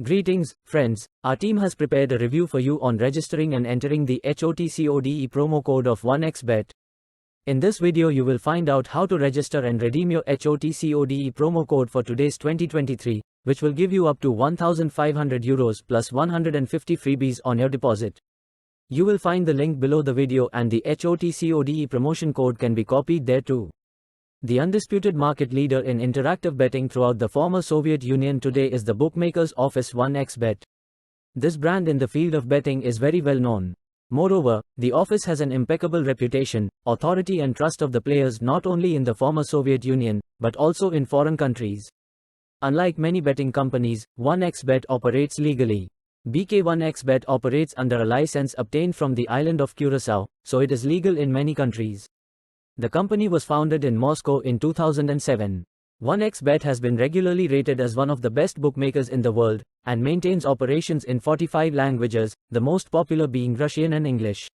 Greetings, friends. Our team has prepared a review for you on registering and entering the HOTCODE promo code of 1xbet. In this video you will find out how to register and redeem your HOTCODE promo code for today's 2023, which will give you up to €1,500 plus 150 freebies on your deposit. You will find the link below the video, and the HOTCODE promotion code can be copied there too. The undisputed market leader in interactive betting throughout the former Soviet Union today is the bookmaker's office 1xbet. This brand in the field of betting is very well known. Moreover, the office has an impeccable reputation, authority and trust of the players not only in the former Soviet Union, but also in foreign countries. Unlike many betting companies, 1xbet operates legally. BK1xbet operates under a license obtained from the island of Curacao, so it is legal in many countries. The company was founded in Moscow in 2007. 1xbet has been regularly rated as one of the best bookmakers in the world, and maintains operations in 45 languages, the most popular being Russian and English.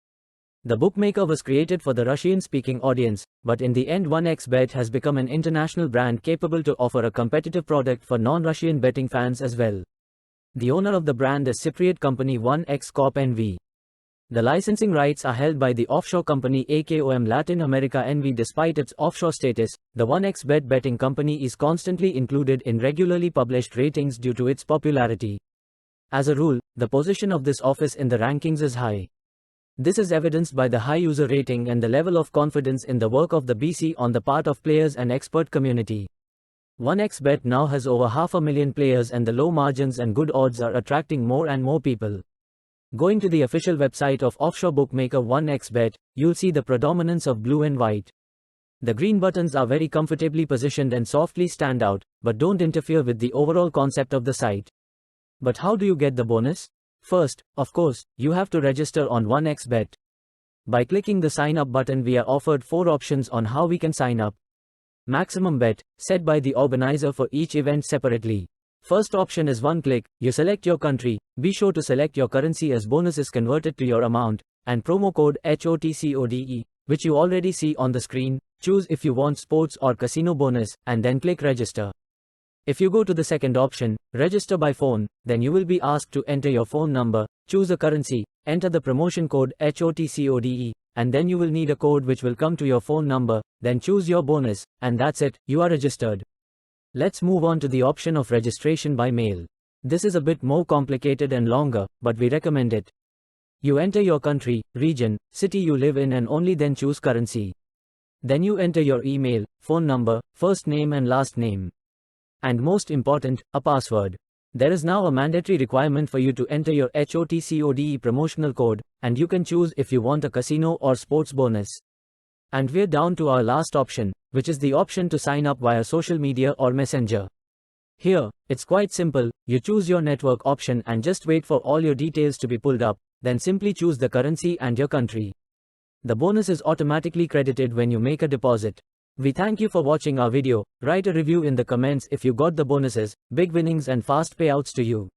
The bookmaker was created for the Russian-speaking audience, but in the end 1xbet has become an international brand capable to offer a competitive product for non-Russian betting fans as well. The owner of the brand is Cypriot company 1x Corp NV. The licensing rights are held by the offshore company AKOM Latin America NV. Despite its offshore status, the 1xbet betting company is constantly included in regularly published ratings due to its popularity. As a rule, the position of this office in the rankings is high. This is evidenced by the high user rating and the level of confidence in the work of the BC on the part of players and expert community. 1xbet now has over 500,000 players, and the low margins and good odds are attracting more and more people. Going to the official website of offshore bookmaker 1xbet, you'll see the predominance of blue and white. The green buttons are very comfortably positioned and softly stand out, but don't interfere with the overall concept of the site. But how do you get the bonus? First, of course, you have to register on 1xbet. By clicking the sign up button, we are offered 4 options on how we can sign up. Maximum bet, set by the organizer for each event separately. First option is one click, you select your country, be sure to select your currency as bonus is converted to your amount, and promo code HOTCODE, which you already see on the screen. Choose if you want sports or casino bonus, and then click register. If you go to the second option, register by phone, then you will be asked to enter your phone number, choose a currency, enter the promotion code HOTCODE, and then you will need a code which will come to your phone number, then choose your bonus, and that's it, you are registered. Let's move on to the option of registration by mail. This is a bit more complicated and longer, but we recommend it. You enter your country, region, city you live in, and only then choose currency. Then you enter your email, phone number, first name and last name. And most important, a password. There is now a mandatory requirement for you to enter your HOTCODE promotional code, and you can choose if you want a casino or sports bonus. And we're down to our last option, which is the option to sign up via social media or messenger. Here, it's quite simple. You choose your network option and just wait for all your details to be pulled up, then simply choose the currency and your country. The bonus is automatically credited when you make a deposit. We thank you for watching our video. Write a review in the comments if you got the bonuses. Big winnings and fast payouts to you.